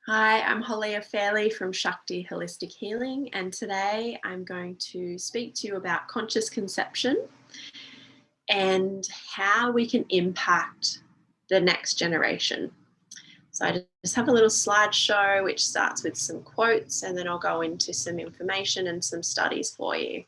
Hi, I'm Holia Fairley from Shakti Holistic Healing, and today I'm going to speak to you about conscious conception and how we can impact the next generation. So I just have a little slideshow which starts with some quotes, and then I'll go into some information and some studies for you.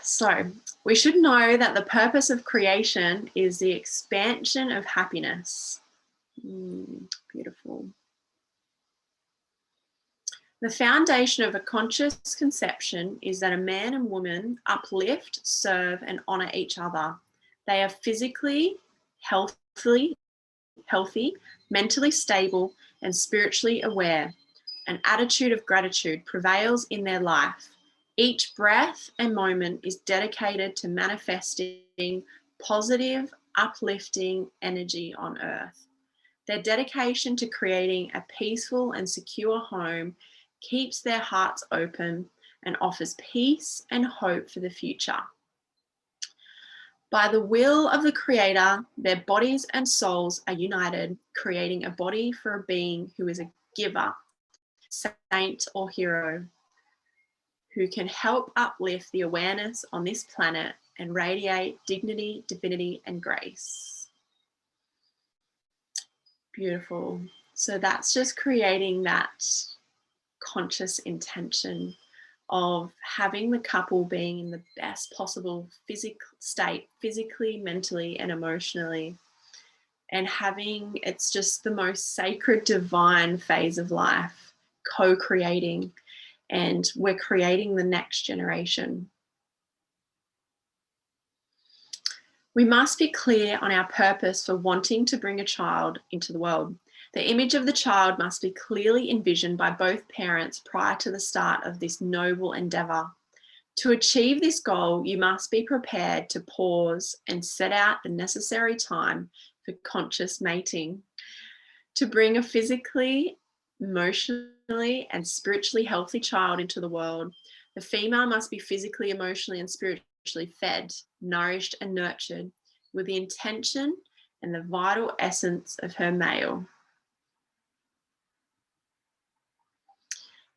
So, we should know that the purpose of creation is the expansion of happiness. Beautiful. The foundation of a conscious conception is that a man and woman uplift, serve, and honor each other. They are physically healthy, mentally stable, and spiritually aware. An attitude of gratitude prevails in their life. Each breath and moment is dedicated to manifesting positive, uplifting energy on earth. Their dedication to creating a peaceful and secure home keeps their hearts open and offers peace and hope for the future. By the will of the Creator, their bodies and souls are united, creating a body for a being who is a giver, saint, or hero, who can help uplift the awareness on this planet and radiate dignity, divinity, and grace. Beautiful. So that's just creating that conscious intention of having the couple being in the best possible physical state, physically, mentally, and emotionally. And having, it's just the most sacred, divine phase of life, co-creating, and we're creating the next generation. We must be clear on our purpose for wanting to bring a child into the world. The image of the child must be clearly envisioned by both parents prior to the start of this noble endeavour. To achieve this goal, you must be prepared to pause and set out the necessary time for conscious mating. To bring a physically, emotionally, and spiritually healthy child into the world, the female must be physically, emotionally, and spiritually fed, nourished, and nurtured with the intention and the vital essence of her male.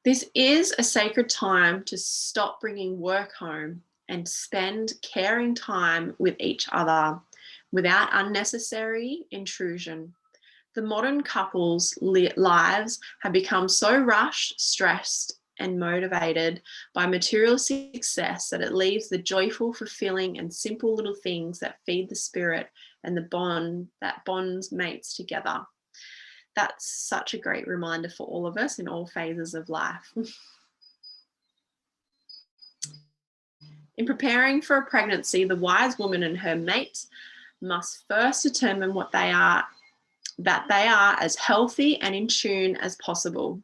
This is a sacred time to stop bringing work home and spend caring time with each other without unnecessary intrusion. The modern couple's lives have become so rushed, stressed, and motivated by material success that it leaves the joyful, fulfilling, and simple little things that feed the spirit and the bond that bonds mates together. That's such a great reminder for all of us in all phases of life. In preparing for a pregnancy, the wise woman and her mate must first determine that they are as healthy and in tune as possible.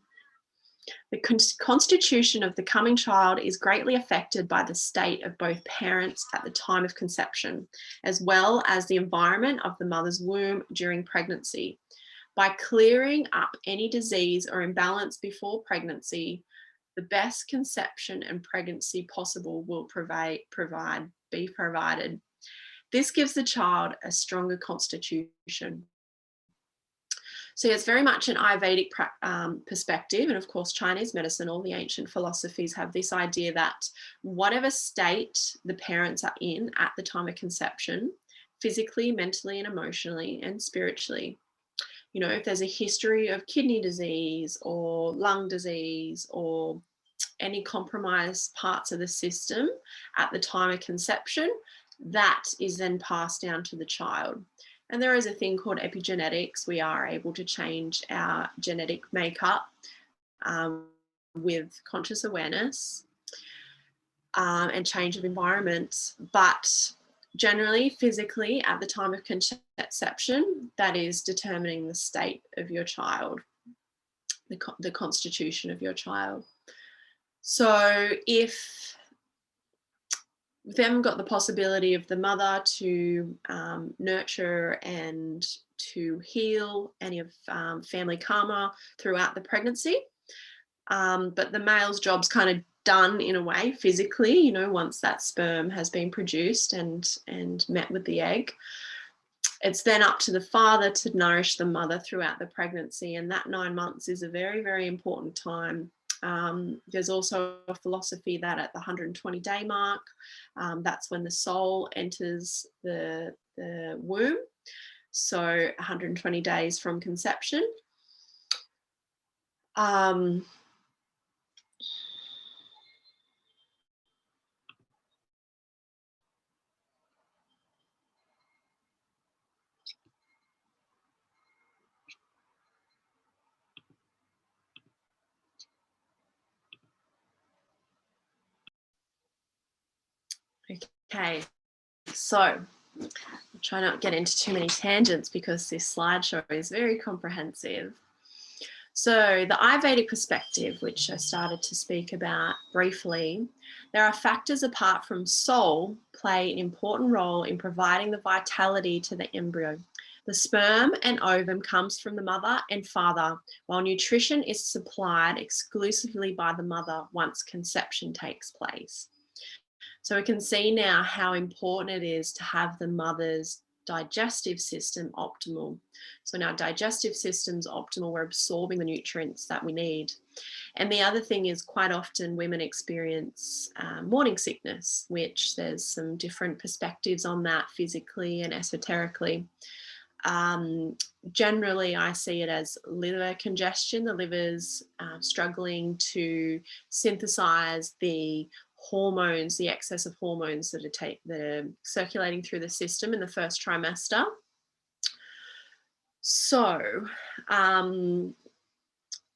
The constitution of the coming child is greatly affected by the state of both parents at the time of conception, as well as the environment of the mother's womb during pregnancy. By clearing up any disease or imbalance before pregnancy, the best conception and pregnancy possible will be provided. This gives the child a stronger constitution. So it's very much an Ayurvedic perspective, and of course Chinese medicine, all the ancient philosophies have this idea that whatever state the parents are in at the time of conception, physically, mentally, and emotionally, and spiritually, you know, if there's a history of kidney disease or lung disease or any compromised parts of the system at the time of conception, that is then passed down to the child. And there is a thing called epigenetics. We are able to change our genetic makeup with conscious awareness and change of environment. But generally, physically, at the time of conception, that is determining the state of your child, the constitution of your child. So if we haven't got the possibility of the mother to nurture and to heal any of family karma throughout the pregnancy, but the male's job's kind of done in a way physically, you know, once that sperm has been produced and met with the egg. It's then up to the father to nourish the mother throughout the pregnancy, and that 9 months is a very, very important time. There's also a philosophy that at the 120-day mark, that's when the soul enters the womb. So 120 days from conception. Okay, so I'll try not to get into too many tangents because this slideshow is very comprehensive. So the Ayurvedic perspective, which I started to speak about briefly, there are factors apart from soul play an important role in providing the vitality to the embryo. The sperm and ovum comes from the mother and father, while nutrition is supplied exclusively by the mother once conception takes place. So we can see now how important it is to have the mother's digestive system optimal. So now digestive system's optimal, we're absorbing the nutrients that we need. And the other thing is quite often women experience morning sickness, which there's some different perspectives on that physically and esoterically. Generally, I see it as liver congestion. The liver's struggling to synthesize the hormones, the excess of hormones that are circulating through the system in the first trimester. So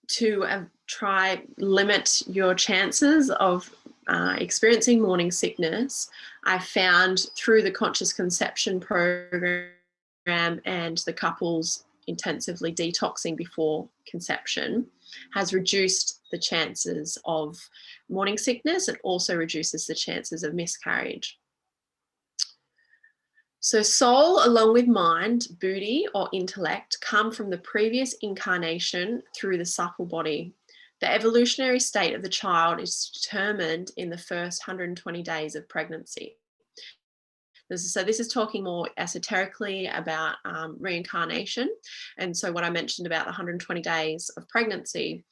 to try limit your chances of experiencing morning sickness, I found through the conscious conception program and the couples intensively detoxing before conception has reduced the chances of morning sickness. It also reduces the chances of miscarriage. So soul, along with mind, buddhi or intellect, come from the previous incarnation through the supple body. The evolutionary state of the child is determined in the first 120 days of pregnancy. So this is talking more esoterically about reincarnation. And so what I mentioned about the 120 days of pregnancy,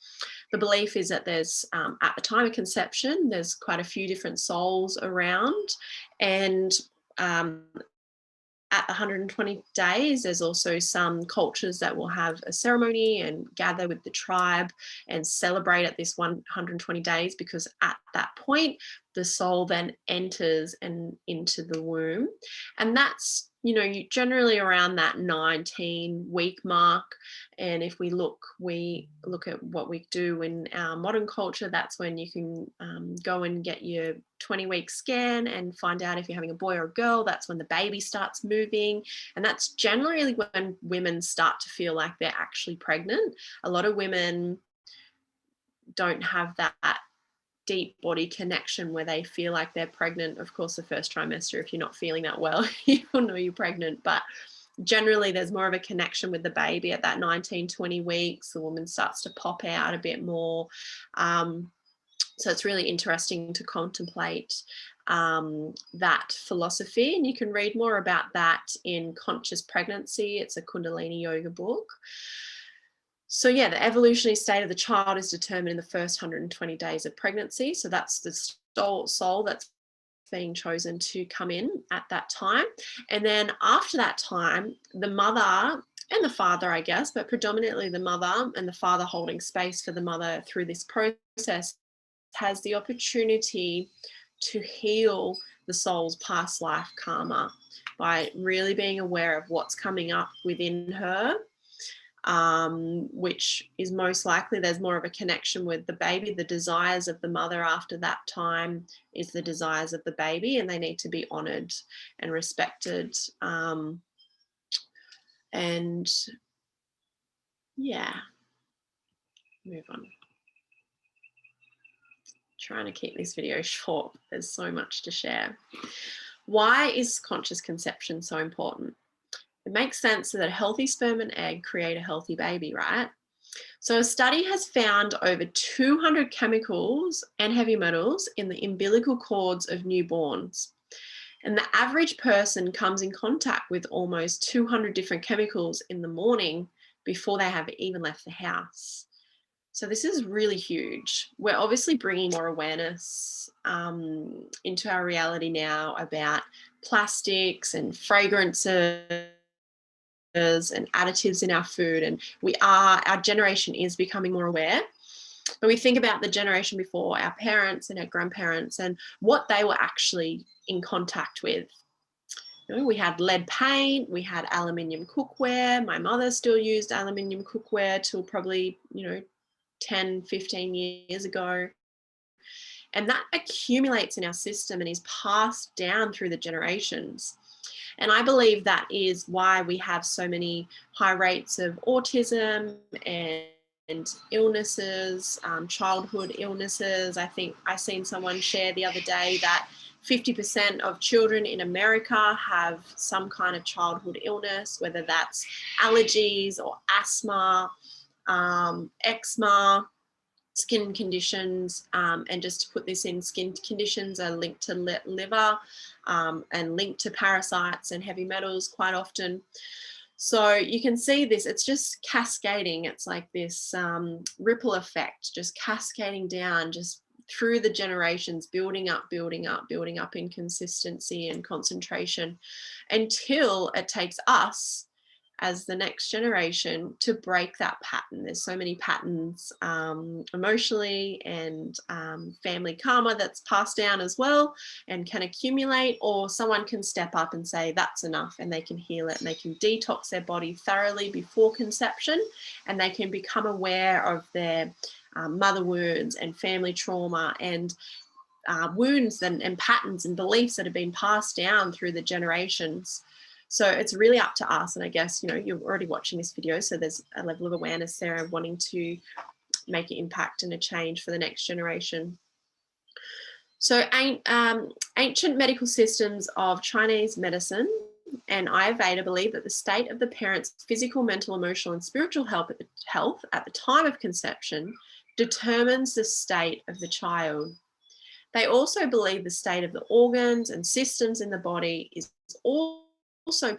the belief is that there's, at the time of conception, there's quite a few different souls around. And at the 120 days, there's also some cultures that will have a ceremony and gather with the tribe and celebrate at this 120 days, because at that point, the soul then enters into the womb. And that's, you know, generally around that 19-week mark. And if we look at what we do in our modern culture, that's when you can go and get your 20-week scan and find out if you're having a boy or a girl. That's when the baby starts moving. And that's generally when women start to feel like they're actually pregnant. A lot of women don't have that deep body connection where they feel like they're pregnant. Of course, the first trimester, if you're not feeling that well, you will know you're pregnant. But generally, there's more of a connection with the baby at that 19, 20 weeks. The woman starts to pop out a bit more. So it's really interesting to contemplate that philosophy. And you can read more about that in Conscious Pregnancy. It's a Kundalini yoga book. So yeah, the evolutionary state of the child is determined in the first 120 days of pregnancy. So that's the soul that's being chosen to come in at that time. And then after that time, the mother and the father, I guess, but predominantly the mother and the father holding space for the mother through this process, has the opportunity to heal the soul's past life karma by really being aware of what's coming up within her. Which is most likely there's more of a connection with the baby. The desires of the mother after that time is the desires of the baby, and they need to be honored and respected. And yeah, move on. Trying to keep this video short. There's so much to share. Why is conscious conception so important? It makes sense that a healthy sperm and egg create a healthy baby, right? So a study has found over 200 chemicals and heavy metals in the umbilical cords of newborns. And the average person comes in contact with almost 200 different chemicals in the morning before they have even left the house. So this is really huge. We're obviously bringing more awareness into our reality now about plastics and fragrances and additives in our food. And our generation is becoming more aware. But we think about the generation before, our parents and our grandparents, and what they were actually in contact with. We had lead paint, we had aluminium cookware. My mother still used aluminium cookware till probably, 10, 15 years ago. And that accumulates in our system and is passed down through the generations. And I believe that is why we have so many high rates of autism and illnesses, childhood illnesses. I think I seen someone share the other day that 50% of children in America have some kind of childhood illness, whether that's allergies or asthma, eczema, skin conditions, and just to put this in, skin conditions are linked to liver and linked to parasites and heavy metals quite often. So you can see this, it's just cascading. It's like this ripple effect, just cascading down, just through the generations, building up in consistency and concentration until it takes us as the next generation to break that pattern. There's so many patterns emotionally and family karma that's passed down as well and can accumulate, or someone can step up and say that's enough and they can heal it and they can detox their body thoroughly before conception, and they can become aware of their mother wounds and family trauma and wounds and patterns and beliefs that have been passed down through the generations. So it's really up to us. And I guess, you're already watching this video, so there's a level of awareness there of wanting to make an impact and a change for the next generation. So ancient medical systems of Chinese medicine and Ayurveda believe that the state of the parent's physical, mental, emotional, and spiritual health at the time of conception determines the state of the child. They also believe the state of the organs and systems in the body is also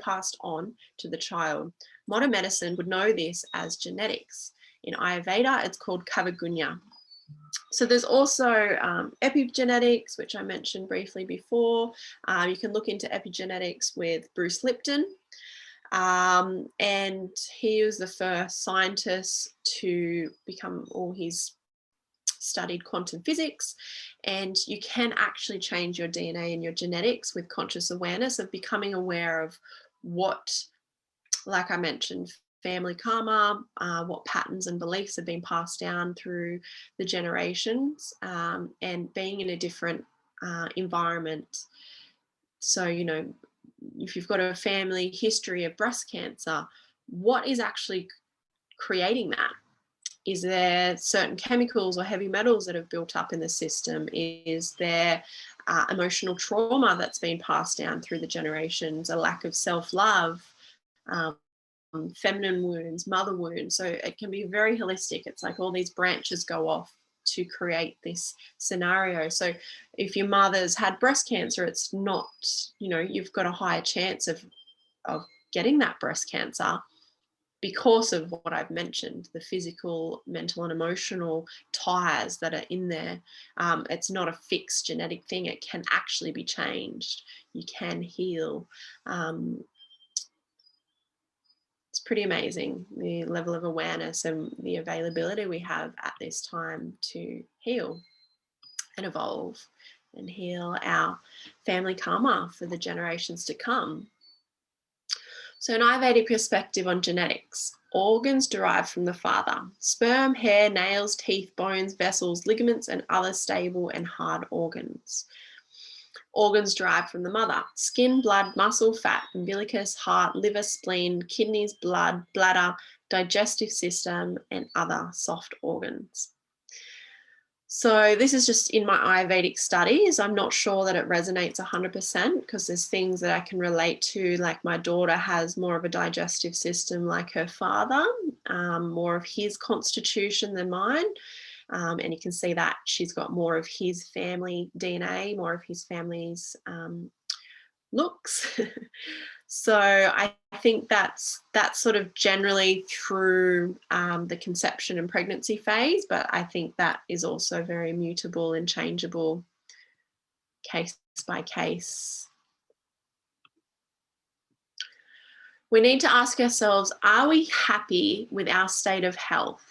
passed on to the child. Modern medicine would know this as genetics. In Ayurveda, it's called Kavagunya. So there's also epigenetics, which I mentioned briefly before. You can look into epigenetics with Bruce Lipton. And he was the first scientist to become, or he's studied quantum physics, and you can actually change your DNA and your genetics with conscious awareness of becoming aware of what, like I mentioned, family karma, what patterns and beliefs have been passed down through the generations, and being in a different environment. So, if you've got a family history of breast cancer, what is actually creating that? Is there certain chemicals or heavy metals that have built up in the system? Is there emotional trauma that's been passed down through the generations, a lack of self-love, feminine wounds, mother wounds? So it can be very holistic. It's like all these branches go off to create this scenario. So if your mother's had breast cancer, it's not, you've got a higher chance of getting that breast cancer because of what I've mentioned, the physical, mental, and emotional ties that are in there. It's not a fixed genetic thing. It can actually be changed. You can heal. It's pretty amazing, the level of awareness and the availability we have at this time to heal and evolve and heal our family karma for the generations to come. So an Ayurvedic perspective on genetics: organs derived from the father: sperm, hair, nails, teeth, bones, vessels, ligaments, and other stable and hard organs. Organs derived from the mother: skin, blood, muscle, fat, umbilicus, heart, liver, spleen, kidneys, blood, bladder, digestive system, and other soft organs. So this is just in my Ayurvedic studies. I'm not sure that it resonates 100% because there's things that I can relate to, like my daughter has more of a digestive system like her father. more of his constitution than mine. And you can see that she's got more of his family DNA, more of his family's looks. So I think that's sort of generally through the conception and pregnancy phase, but I think that is also very mutable and changeable case by case. We need to ask ourselves, are we happy with our state of health?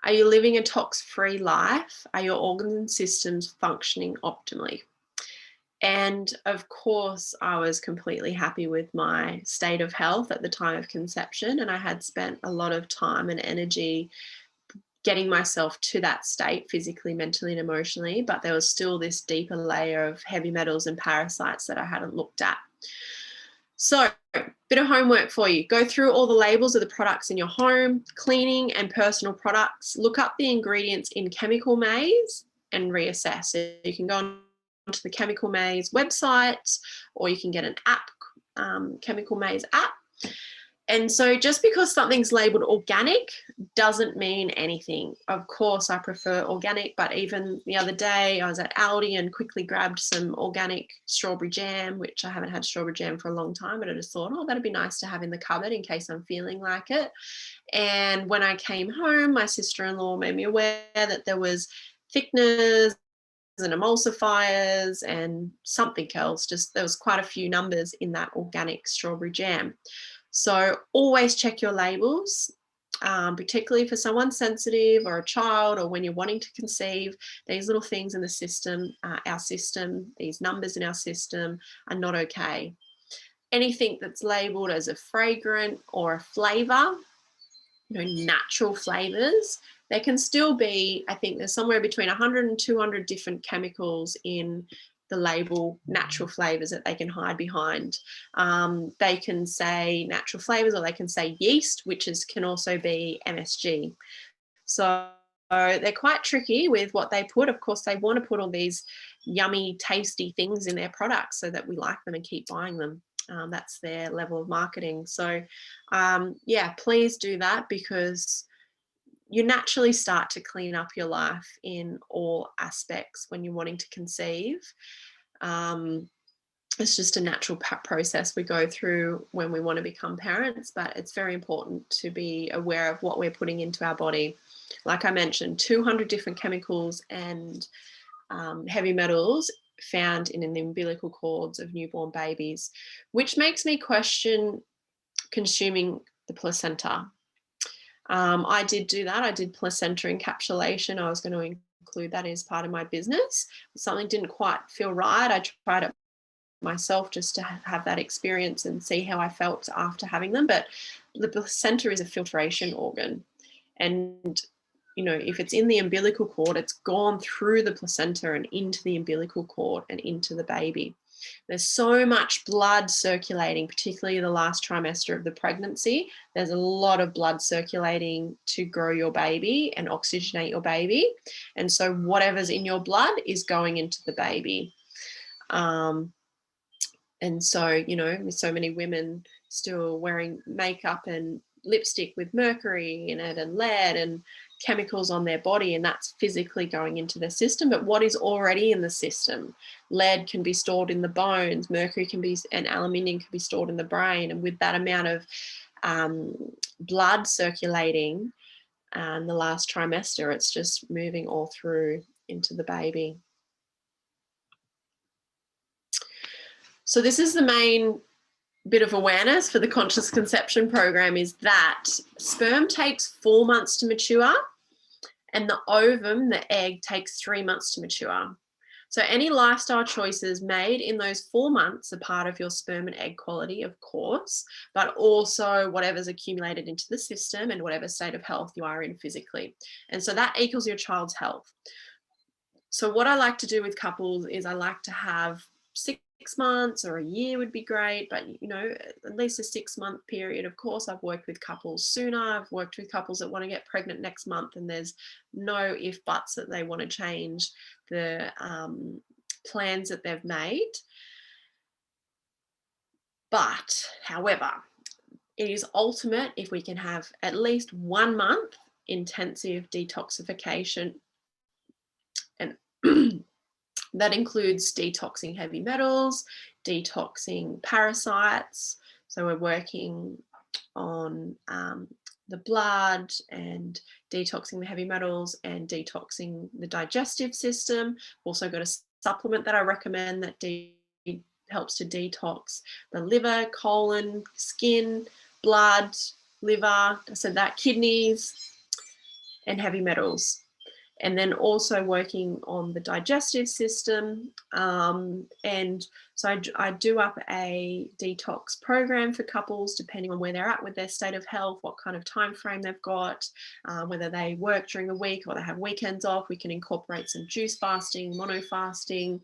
Are you living a tox-free life? Are your organs and systems functioning optimally? And of course, I was completely happy with my state of health at the time of conception, and I had spent a lot of time and energy getting myself to that state physically, mentally, and emotionally, but there was still this deeper layer of heavy metals and parasites that I hadn't looked at. So, bit of homework for you. Go through all the labels of the products in your home, cleaning and personal products. Look up the ingredients in Chemical Maze and reassess. So you can go onto the Chemical Maze website, or you can get an app, Chemical Maze app. And so just because something's labeled organic doesn't mean anything. Of course, I prefer organic, but even the other day I was at Aldi and quickly grabbed some organic strawberry jam, which I haven't had strawberry jam for a long time, but I just thought, oh, that'd be nice to have in the cupboard in case I'm feeling like it. And when I came home, my sister-in-law made me aware that there was thickeners and emulsifiers and something else. Just there was quite a few numbers in that organic strawberry jam. So always check your labels, particularly for someone sensitive or a child, or when you're wanting to conceive. These little things in the system, our system, these numbers in our system are not okay. Anything that's labeled as a fragrant or a flavor, natural flavors, there can still be, I think there's somewhere between 100 and 200 different chemicals in the label natural flavors that they can hide behind. They can say natural flavors, or they can say yeast, which can also be MSG. So they're quite tricky with what they put. Of course, they want to put all these yummy, tasty things in their products so that we like them and keep buying them. That's their level of marketing. So yeah, please do that, because you naturally start to clean up your life in all aspects when you're wanting to conceive. It's just a natural process we go through when we want to become parents, but it's very important to be aware of what we're putting into our body. Like I mentioned, 200 different chemicals and heavy metals found in the umbilical cords of newborn babies, which makes me question consuming the placenta. I did do that. I did placenta encapsulation. I was going to include that as part of my business. Something didn't quite feel right. I tried it myself just to have that experience and see how I felt after having them. But the placenta is a filtration organ. And, if it's in the umbilical cord, it's gone through the placenta and into the umbilical cord and into the baby. There's so much blood circulating, particularly the last trimester of the pregnancy. There's a lot of blood circulating to grow your baby and oxygenate your baby. And so whatever's in your blood is going into the baby. And so, with so many women still wearing makeup and lipstick with mercury in it and lead and chemicals on their body, and that's physically going into their system. But what is already in the system? Lead can be stored in the bones, mercury and aluminium can be stored in the brain. And with that amount of blood circulating in the last trimester, it's just moving all through into the baby. So this is the main bit of awareness for the Conscious Conception program, is that sperm takes 4 months to mature, and the ovum, the egg, takes 3 months to mature. So any lifestyle choices made in those 4 months are part of your sperm and egg quality, of course, but also whatever's accumulated into the system and whatever state of health you are in physically. And so that equals your child's health. So what I like to do with couples is I like to have 6 months or a year would be great, but at least a 6-month period. Of course, I've worked with couples sooner. I've worked with couples that want to get pregnant next month, and there's no if buts that they want to change the plans that they've made. But however, it is ultimate if we can have at least 1 month intensive detoxification, and that includes detoxing heavy metals, detoxing parasites. So we're working on the blood and detoxing the heavy metals and detoxing the digestive system. Also got a supplement that I recommend that helps to detox the liver, colon, skin, blood, liver, I said that, kidneys, and heavy metals. And then also working on the digestive system. And so I do up a detox program for couples, depending on where they're at with their state of health, what kind of time frame they've got, whether they work during the week or they have weekends off. We can incorporate some juice fasting, mono fasting,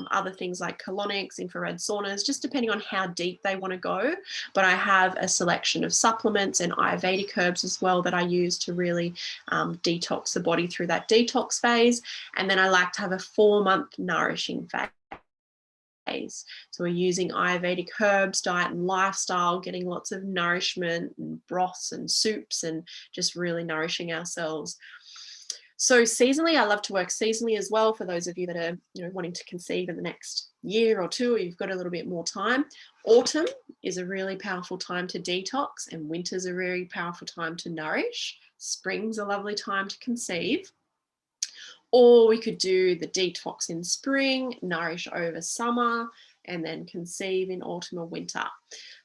other things like colonics, infrared saunas, just depending on how deep they want to go. But I have a selection of supplements and Ayurvedic herbs as well that I use to really detox the body through that detox phase. And then I like to have a 4-month nourishing phase. So we're using Ayurvedic herbs, diet and lifestyle, getting lots of nourishment and broths and soups and just really nourishing ourselves. So seasonally, I love to work seasonally as well. For those of you that are, wanting to conceive in the next year or two, or you've got a little bit more time. Autumn is a really powerful time to detox, and winter's a very powerful time to nourish. Spring's a lovely time to conceive. Or we could do the detox in spring, nourish over summer, and then conceive in autumn or winter.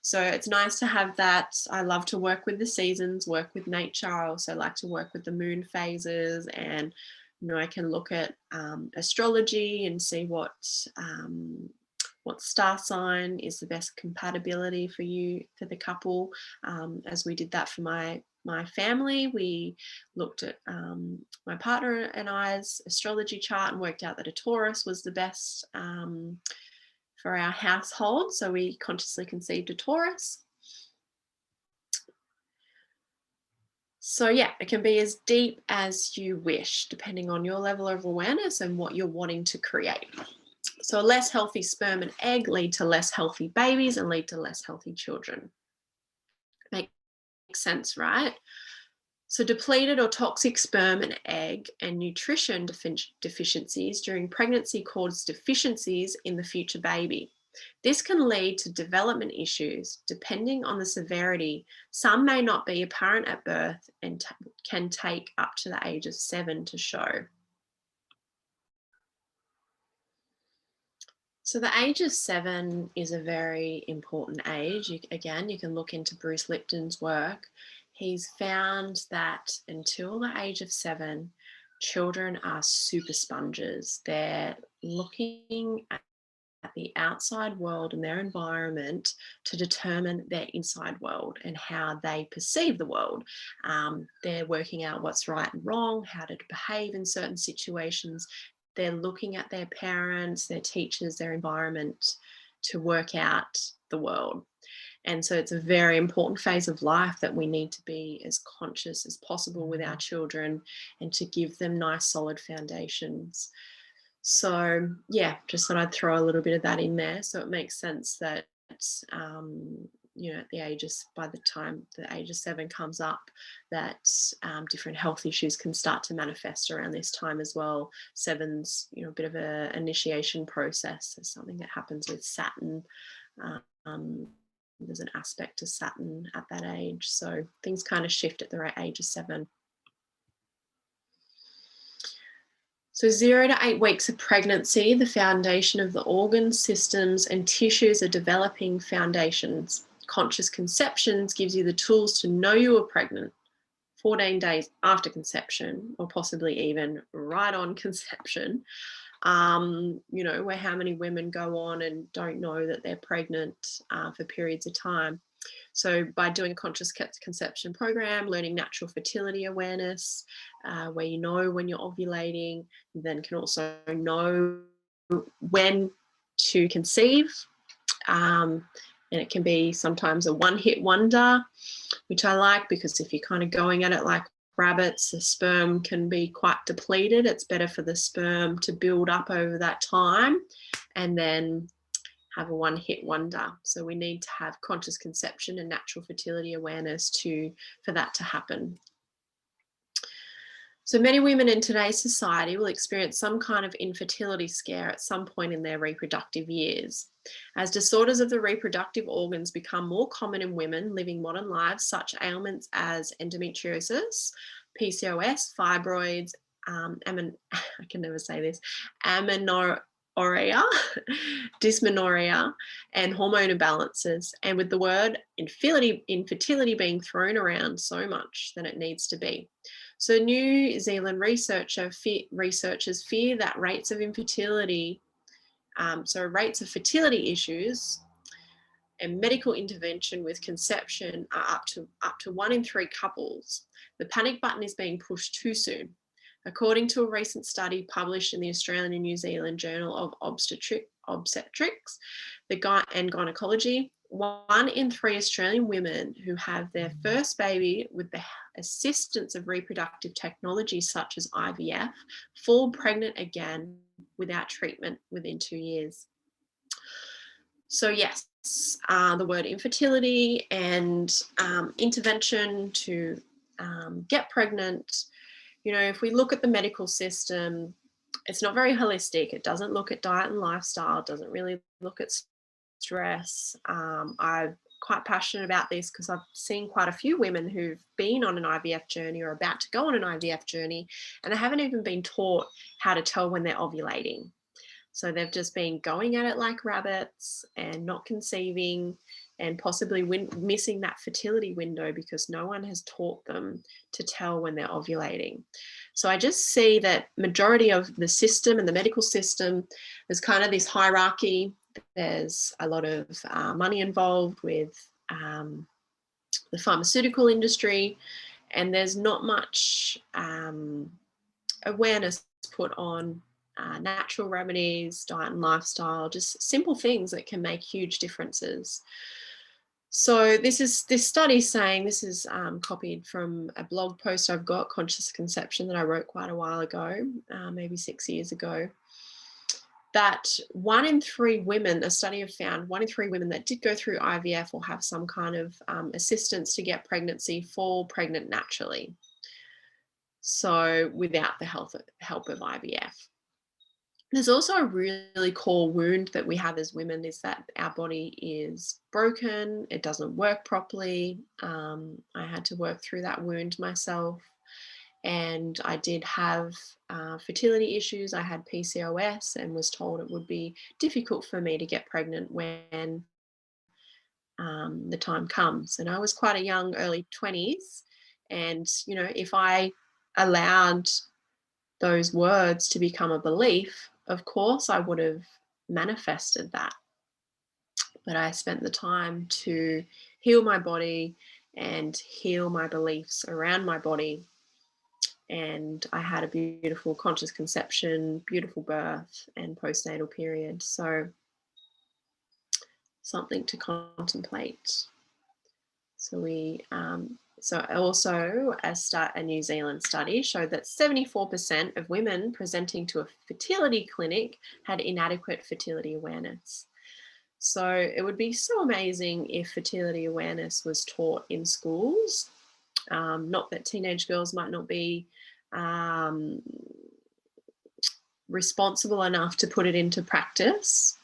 So it's nice to have that. I love to work with the seasons, work with nature. I also like to work with the moon phases, and I can look at astrology and see what star sign is the best compatibility for you, for the couple. As we did that for my family, we looked at my partner and I's astrology chart and worked out that a Taurus was the best for our household. So we consciously conceived a Taurus. So yeah, it can be as deep as you wish, depending on your level of awareness and what you're wanting to create. So a less healthy sperm and egg lead to less healthy babies and lead to less healthy children. Makes sense, right? So depleted or toxic sperm and egg and nutrition deficiencies during pregnancy cause deficiencies in the future baby. This can lead to development issues depending on the severity. Some may not be apparent at birth and can take up to the age of 7 to show. So the age of 7 is a very important age. Again, you can look into Bruce Lipton's work. He's found that until the age of 7, children are super sponges. They're looking at the outside world and their environment to determine their inside world and how they perceive the world. They're working out what's right and wrong, how to behave in certain situations. They're looking at their parents, their teachers, their environment to work out the world. And so it's a very important phase of life that we need to be as conscious as possible with our children and to give them nice, solid foundations. So yeah, just thought I'd throw a little bit of that in there. So it makes sense that, at the ages, by the time the age of 7 comes up, that different health issues can start to manifest around this time as well. 7's, a bit of an initiation process. There's something that happens with Saturn. There's an aspect to Saturn at that age. So things kind of shift at the right age of 7. So 0 to 8 weeks of pregnancy, the foundation of the organs, systems, and tissues are developing foundations. Conscious conceptions gives you the tools to know you are pregnant 14 days after conception, or possibly even right on conception. Where how many women go on and don't know that they're pregnant for periods of time. So by doing a conscious conception program, learning natural fertility awareness, where you know when you're ovulating, you then can also know when to conceive. And it can be sometimes a one-hit wonder, which I like, because if you're kind of going at it like rabbits, the sperm can be quite depleted. It's better for the sperm to build up over that time and then have a one-hit wonder. So we need to have conscious conception and natural fertility awareness for that to happen. So many women in today's society will experience some kind of infertility scare at some point in their reproductive years. As disorders of the reproductive organs become more common in women living modern lives, such ailments as endometriosis, PCOS, fibroids, I can never say this, amenorrhea, dysmenorrhea, and hormone imbalances, and with the word infertility being thrown around so much than it needs to be. So New Zealand researchers fear that rates of infertility, rates of fertility issues and medical intervention with conception are up to 1 in 3 couples. The panic button is being pushed too soon. According to a recent study published in the Australian and New Zealand Journal of Obstetrics and Gynecology, 1 in 3 Australian women who have their first baby with the assistance of reproductive technology such as IVF fall pregnant again without treatment within 2 years. So yes, the word infertility and intervention to get pregnant, you know, if we look at the medical system, it's not very holistic. It doesn't look at diet and lifestyle. It doesn't really look at stress. I'm quite passionate about this because I've seen quite a few women who've been on an IVF journey or about to go on an IVF journey, and they haven't even been taught how to tell when they're ovulating. So they've just been going at it like rabbits and not conceiving and possibly missing that fertility window because no one has taught them to tell when they're ovulating. So I just see that majority of the system and the medical system, there's kind of this hierarchy. There's a lot of money involved with the pharmaceutical industry, and there's not much awareness put on natural remedies, diet and lifestyle, just simple things that can make huge differences. So this study saying, this is copied from a blog post I've got, Conscious Conception, that I wrote quite a while ago, maybe 6 years ago, that 1 in 3 women, a study have found 1 in 3 women that did go through IVF or have some kind of assistance to get pregnancy fall pregnant naturally. So without the help of IVF. There's also a really core wound that we have as women, is that our body is broken. It doesn't work properly. I had to work through that wound myself. And I did have fertility issues. I had PCOS and was told it would be difficult for me to get pregnant when the time comes. And I was quite a young, early 20s. And, you know, if I allowed those words to become a belief, of course I would have manifested that. But I spent the time to heal my body and heal my beliefs around my body. And I had a beautiful conscious conception, beautiful birth and postnatal period. So something to contemplate. So also a New Zealand study showed that 74% of women presenting to a fertility clinic had inadequate fertility awareness. So it would be so amazing if fertility awareness was taught in schools. Not that teenage girls might not be responsible enough to put it into practice,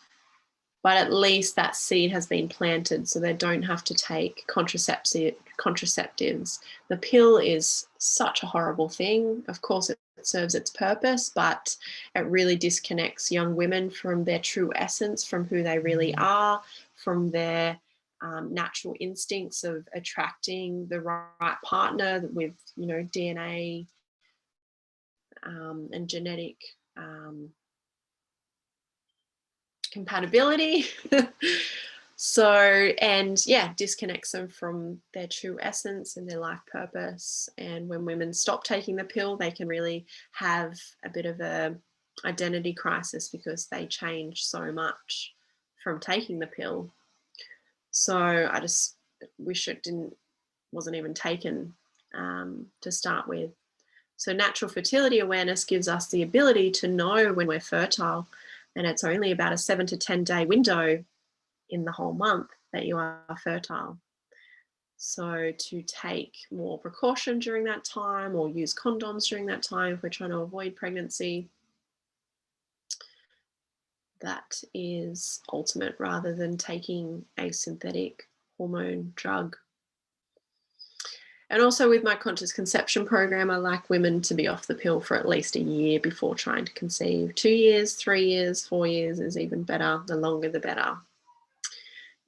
but at least that seed has been planted so they don't have to take contraceptives. The pill is such a horrible thing. Of course, it serves its purpose, but it really disconnects young women from their true essence, from who they really are, from their natural instincts of attracting the right partner with, you know, DNA and genetic compatibility. So, and yeah, disconnects them from their true essence and their life purpose. And when women stop taking the pill, they can really have a bit of a identity crisis because they change so much from taking the pill. So I just wish it wasn't even taken to start with. So natural fertility awareness gives us the ability to know when we're fertile, and it's only about a 7 to 10 day window in the whole month that you are fertile. So to take more precaution during that time, or use condoms during that time if we're trying to avoid pregnancy, that is ultimate, rather than taking a synthetic hormone drug. And also with my conscious conception program, I like women to be off the pill for at least a year before trying to conceive. 2 years, 3 years, 4 years is even better. The longer, the better.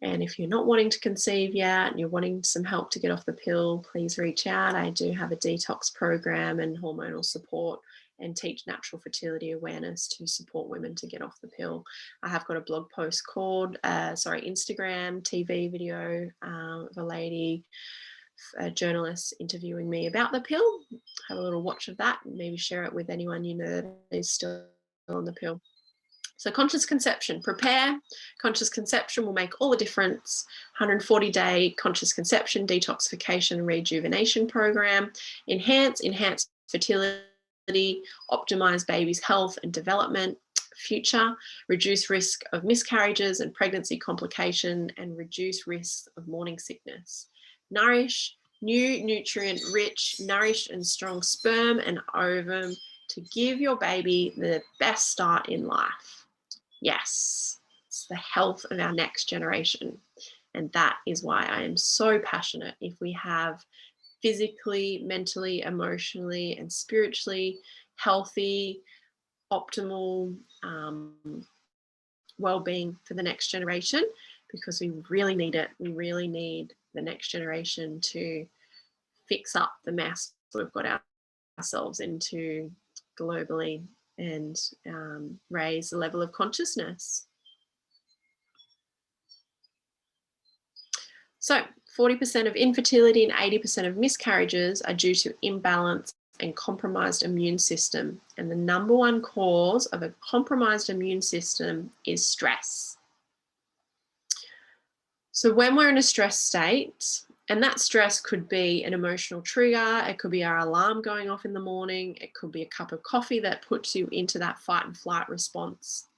And if you're not wanting to conceive yet and you're wanting some help to get off the pill, please reach out. I do have a detox program and hormonal support, and teach natural fertility awareness to support women to get off the pill. I have got a blog post called, Instagram TV video of a lady, a journalist, interviewing me about the pill. Have a little watch of that, and maybe share it with anyone you know that is still on the pill. So conscious conception, prepare. Conscious conception will make all the difference. 140-day conscious conception, detoxification, and rejuvenation program. Enhance fertility, optimize baby's health and development, future, reduce risk of miscarriages and pregnancy complication, and reduce risk of morning sickness. Nourish, new nutrient-rich, nourished and strong sperm and ovum to give your baby the best start in life. Yes, it's the health of our next generation. And that is why I am so passionate. If we have physically, mentally, emotionally, and spiritually healthy, optimal well-being for the next generation, because we really need it. We really need the next generation to fix up the mess we've got ourselves into globally, and raise the level of consciousness. So 40% of infertility and 80% of miscarriages are due to imbalance and compromised immune system. And the number one cause of a compromised immune system is stress. So when we're in a stress state, and that stress could be an emotional trigger, it could be our alarm going off in the morning, it could be a cup of coffee that puts you into that fight and flight response.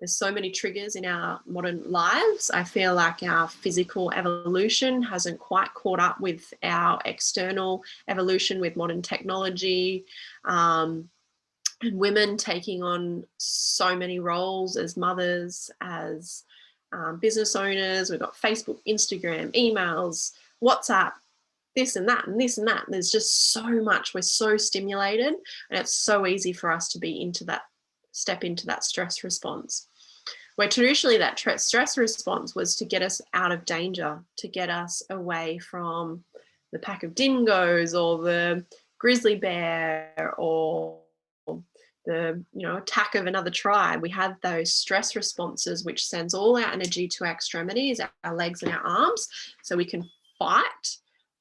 There's so many triggers in our modern lives. I feel like our physical evolution hasn't quite caught up with our external evolution with modern technology, and women taking on so many roles as mothers, as business owners. We've got Facebook, Instagram, emails, WhatsApp, this and that and this and that. And there's just so much. We're so stimulated, and it's so easy for us to be step into that stress response. Where traditionally that stress response was to get us out of danger, to get us away from the pack of dingoes or the grizzly bear or the attack of another tribe. We had those stress responses, which sends all our energy to our extremities, our legs and our arms, so we can fight,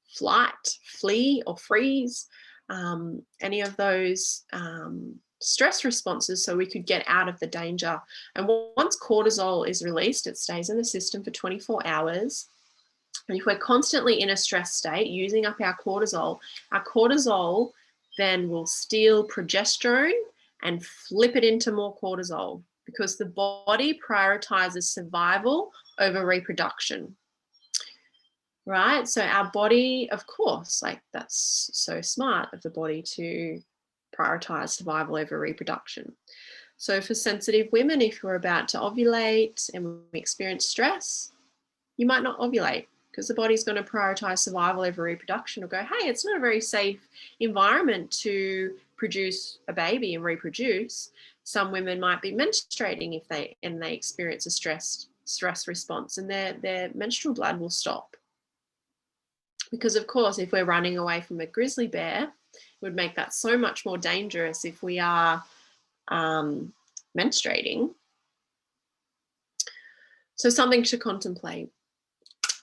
flight, flee, or freeze, any of those stress responses, so we could get out of the danger. And once cortisol is released, it stays in the system for 24 hours. And if we're constantly in a stress state, using up our cortisol then will steal progesterone and flip it into more cortisol, because the body prioritizes survival over reproduction. Right? So our body, of course, like that's so smart of the body to prioritize survival over reproduction. So for sensitive women, if you're about to ovulate and we experience stress, you might not ovulate, because the body's going to prioritize survival over reproduction, or go, hey, it's not a very safe environment to produce a baby and reproduce. Some women might be menstruating if they experience a stress response, and their menstrual blood will stop. Because of course, if we're running away from a grizzly bear, it would make that so much more dangerous if we are menstruating. So something to contemplate.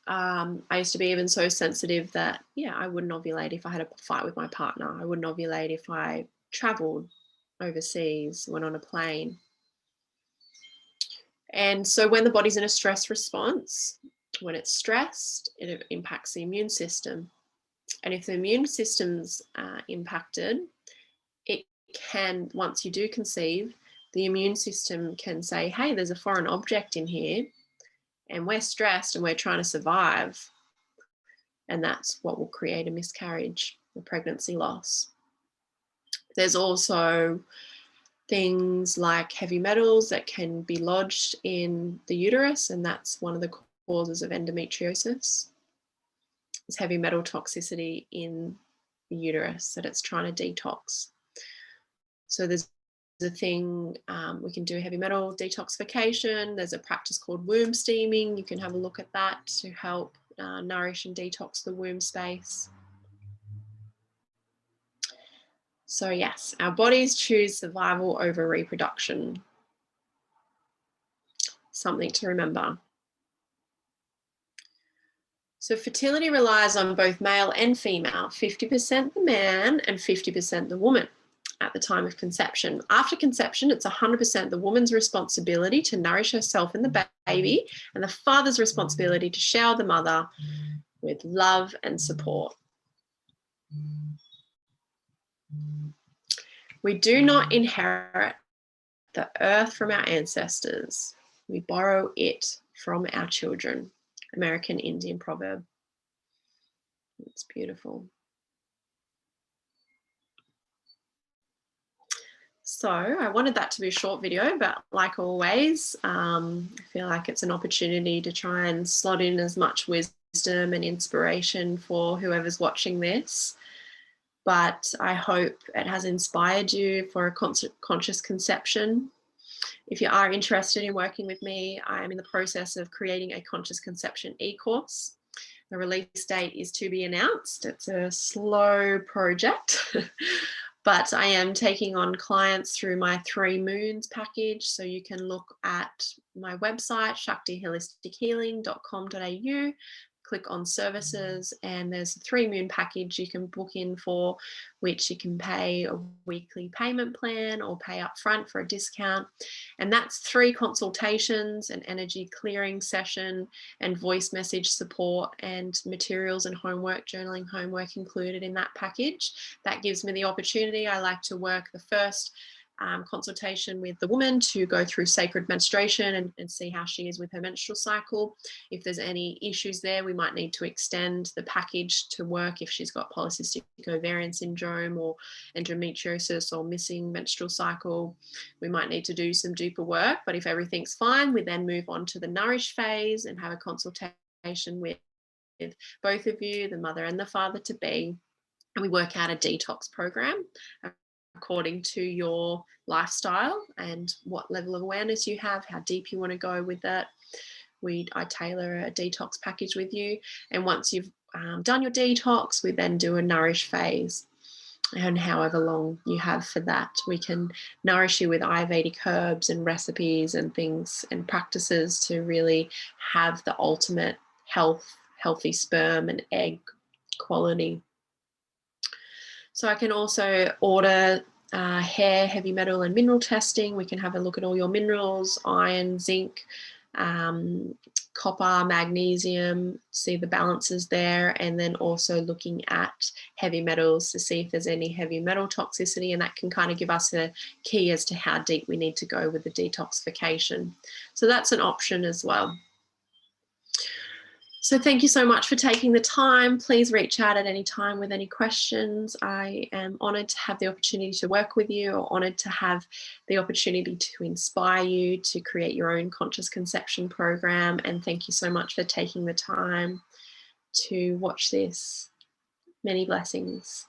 I used to be even so sensitive that, I wouldn't ovulate if I had a fight with my partner. I wouldn't ovulate if I traveled overseas, went on a plane. And so when the body's in a stress response, when it's stressed, it impacts the immune system. And if the immune system's impacted, it can, once you do conceive, the immune system can say, hey, there's a foreign object in here, and we're stressed and we're trying to survive. And that's what will create a miscarriage, a pregnancy loss. There's also things like heavy metals that can be lodged in the uterus, and that's one of the causes of endometriosis. There's heavy metal toxicity in the uterus that it's trying to detox. So there's a thing, we can do heavy metal detoxification. There's a practice called womb steaming. You can have a look at that to help nourish and detox the womb space. So yes, our bodies choose survival over reproduction. Something to remember. So fertility relies on both male and female, 50% the man and 50% the woman at the time of conception. After conception, it's 100% the woman's responsibility to nourish herself and the baby, and the father's responsibility to shower the mother with love and support. We do not inherit the earth from our ancestors. We borrow it from our children. American Indian proverb. It's beautiful. So I wanted that to be a short video, but like always, I feel like it's an opportunity to try and slot in as much wisdom and inspiration for whoever's watching this. But I hope it has inspired you for a conscious conception. If you are interested in working with me, I am in the process of creating a conscious conception e-course. The release date is to be announced. It's a slow project, but I am taking on clients through my 3 Moons package. So you can look at my website, shaktiholistic.healing.com.au, click on services, and there's a 3 Moon package you can book in for, which you can pay a weekly payment plan or pay up front for a discount. And that's 3 consultations, an energy clearing session, and voice message support, and materials and homework, journaling homework included in that package. That gives me the opportunity. I like to work the first consultation with the woman to go through sacred menstruation and see how she is with her menstrual cycle. If there's any issues there, we might need to extend the package to work if she's got polycystic ovarian syndrome or endometriosis or missing menstrual cycle. We might need to do some deeper work, but if everything's fine, we then move on to the Nourish phase and have a consultation with both of you, the mother and the father to be, and we work out a detox program according to your lifestyle and what level of awareness you have, how deep you want to go with that. I tailor a detox package with you. And once you've done your detox, we then do a Nourish phase. And however long you have for that, we can nourish you with Ayurvedic herbs and recipes and things and practices to really have the ultimate healthy sperm and egg quality. So I can also order hair, heavy metal and mineral testing. We can have a look at all your minerals, iron, zinc, copper, magnesium, see the balances there, and then also looking at heavy metals to see if there's any heavy metal toxicity, and that can kind of give us a key as to how deep we need to go with the detoxification. So that's an option as well. So thank you so much for taking the time. Please reach out at any time with any questions. I am honoured to have the opportunity to work with you, or honoured to have the opportunity to inspire you to create your own conscious conception program. And thank you so much for taking the time to watch this. Many blessings.